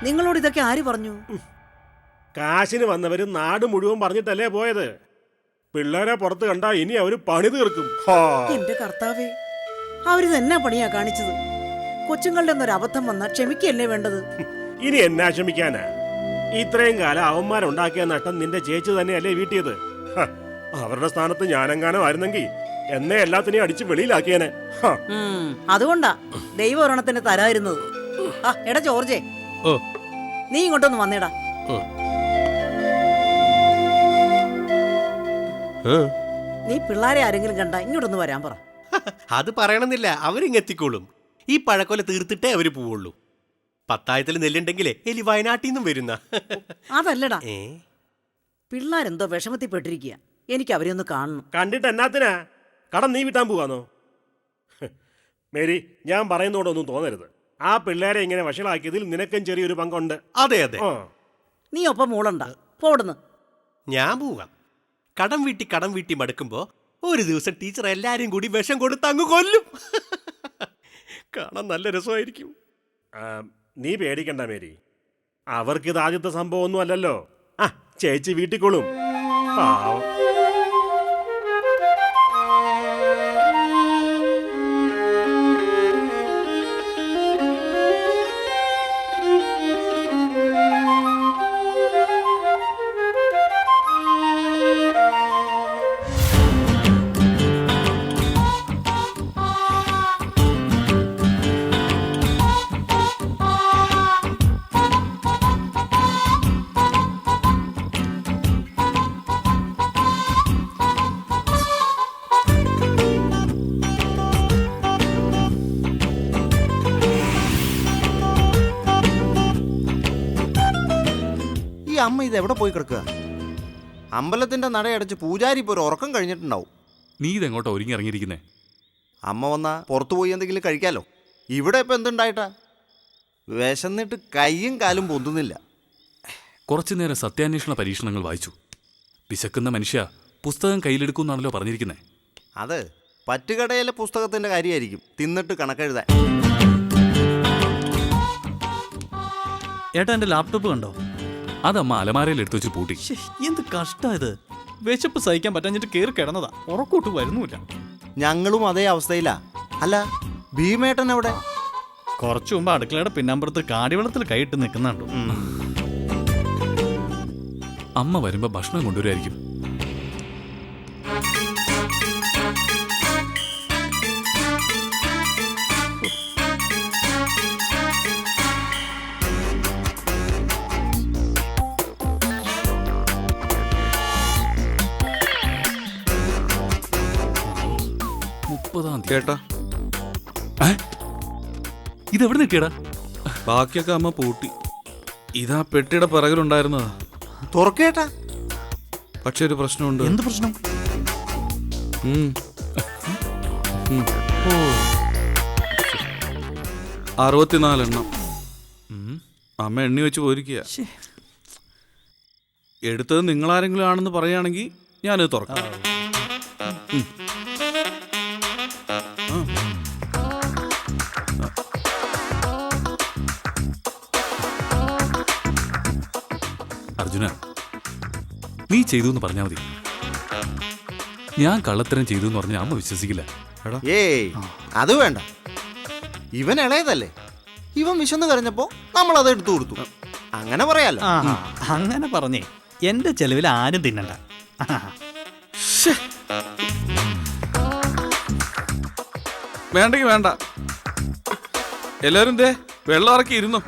നിങ്ങളോട് ഇതൊക്കെ ആര് പറഞ്ഞു? കാശിന് വന്നവര് നാട് മുഴുവൻ പറഞ്ഞിട്ടല്ലേ പോയത്. പിള്ളേരെ പുറത്ത് കണ്ടാ ഇനി അവര് പണി തീർക്കും. എന്റെ കർത്താവേ, അവര് തന്നെ പണിയാ കാണിച്ചത്. കൊച്ചുങ്ങളുടെ ഒന്നൊരു അബദ്ധം വന്നാ ക്ഷമിക്കല്ലേ വേണ്ടത്. ഇനി എന്നാ ക്ഷമിക്കാനാ? ഇത്രയും കാലം അവന്മാരുണ്ടാക്കിയ നഷ്ടം നിന്റെ ചേച്ചി തന്നെയല്ലേ വീട്ടിയത്. അവരുടെ സ്ഥാനത്ത് ഞാനെങ്ങാനും ആയിരുന്നെങ്കിൽ എന്നെ എല്ലാത്തിനെയും അടിച്ച് വെളിയിലാക്കിയേനെ. അതുകൊണ്ടാ ദൈവം ഒരെണ്ണത്തിന് തരായിരുന്നത്. എടാ ജോർജേ, നീ ഇങ്ങോട്ടൊന്ന് വന്നേടാ. നീ പിള്ളേരെ ആരെങ്കിലും കണ്ട ഇങ്ങോട്ടൊന്ന് വരാൻ പറ. അത് പറയണമെന്നില്ല, അവരിങ്ങെത്തിക്കോളും. ഈ പഴക്കൊല തീർത്തിട്ടേ അവര് പോവുള്ളൂ. പത്തായത്തിൽ നെല്ലുണ്ടെങ്കിലേ എലി വയനാട്ടിൽ നിന്നും വരുന്ന. അതല്ലടാ, പിള്ളേരെന്തോ വിഷമത്തിൽ പെട്ടിരിക്കുക. എനിക്ക് അവരെ ഒന്ന് കാണണം. കണ്ടിട്ട് എന്നാത്തിനാ? കടം നീ വിട്ടാൻ പോവാന്നോ? മേരി, ഞാൻ പറയുന്നതോടൊന്നും തോന്നരുത്. ആ പിള്ളേരെ ഇങ്ങനെ വഷളാക്കിയതിൽ നിനക്കും ചെറിയൊരു പങ്കുണ്ട്. അതെ അതെ. നീ ഒപ്പം മൂളണ്ട, പോടുന്നു. ഞാൻ പോവാം. കടം വീട്ടി മടുക്കുമ്പോ ഒരു ദിവസം ടീച്ചർ എല്ലാരും കൂടി വിഷം കൊടുത്ത് അങ്ങ് കൊല്ലും. കാണാൻ നല്ല രസമായിരിക്കും. നീ പേടിക്കണ്ട മേരി, അവർക്കിത് ആദ്യത്തെ സംഭവം ഒന്നും അല്ലല്ലോ. ചേച്ചി വീട്ടിക്കൊള്ളും. പാവം. അമ്മ ഇത് എവിടെ പോയി കിടക്കുക? അമ്പലത്തിന്റെ നടയടച്ച് പൂജാരി ഇപ്പോൾ ഒരു ഉറക്കം കഴിഞ്ഞിട്ടുണ്ടാവും. നീ ഇതെങ്ങോട്ടാ ഒരുങ്ങി ഇറങ്ങിയിരിക്കുന്നേ? അമ്മ വന്നാ പുറത്തു പോയി എന്തെങ്കിലും കഴിക്കാലോ. ഇവിടെ ഇപ്പം എന്തുണ്ടായിട്ടാ? വിശന്നിട്ട് കയ്യും കാലും പൊന്തുന്നില്ല. കുറച്ചു നേരം സത്യാന്വേഷണ പരീക്ഷണങ്ങൾ വായിച്ചു. വിശക്കുന്ന മനുഷ്യ പുസ്തകം കയ്യിലെടുക്കുന്നാണല്ലോ പറഞ്ഞിരിക്കുന്നത്. അത് പറ്റുകടയിലെ പുസ്തകത്തിന്റെ കാര്യമായിരിക്കും, തിന്നിട്ട് കണക്കെഴുതാൻ. ഏട്ടാ, എൻ്റെ ലാപ്ടോപ്പ് കണ്ടോ? അതമ്മ അലമാരയിൽ എടുത്തു വെച്ച് പൂട്ടി. എന്ത് കഷ്ടമായത്. വിശപ്പ് സഹിക്കാൻ പറ്റാഞ്ഞിട്ട് കയറി കിടന്നതാ. ഉറക്കോട്ട് വരുന്നില്ല. ഞങ്ങളും അതേ അവസ്ഥയിലാ. അല്ല, ഭീമേട്ടൻ എവിടെ? കുറച്ചു മുമ്പ് അടുക്കളയുടെ പിന്നമ്പുറത്ത് കാടിവെള്ളത്തിൽ കൈയിട്ട് നിൽക്കുന്നുണ്ടോ? അമ്മ വരുമ്പോ ഭക്ഷണം കൊണ്ടുവരുമായിരിക്കും. കേട്ടാ, ഇതെവിടെ നിൽക്കിയടാ? ബാക്കിയൊക്കെ അമ്മ പൂട്ടി. ഇതാ പെട്ടിയുടെ പിറകിലുണ്ടായിരുന്നതാ. തുറക്കേട്ടാ. പക്ഷെ ഒരു പ്രശ്നമുണ്ട്. എന്ത് പ്രശ്നം? 64 എണ്ണം അമ്മ എണ്ണി വെച്ച് പോയിരിക്കുക. എടുത്തത് നിങ്ങളാരെങ്കിലും ആണെന്ന് പറയുകയാണെങ്കിൽ ഞാനത് തുറക്കാം. അർജുന, നീ ചെയ്തു എന്ന് പറഞ്ഞാൽ മതി. ഞാൻ കള്ളത്തരം ചെയ്തു എന്ന് പറഞ്ഞാൽ അമ്മ വിശ്വസിക്കില്ല. ഏയ്, അത് വേണ്ട. ഇവൻ ഇളയതല്ലേ. ഇവൻ വിശന്ന് കരഞ്ഞപ്പോ നമ്മൾ അത് എടുത്തു കൊടുത്തു. അങ്ങനെ പറയാലോ. അങ്ങനെ പറഞ്ഞേ എന്റെ ചെലവിൽ ആരും തിന്നണ്ട. വേണ്ടെങ്കിൽ വേണ്ട. എല്ലാരും വെള്ളം ഇറക്കി ഇരുന്നു.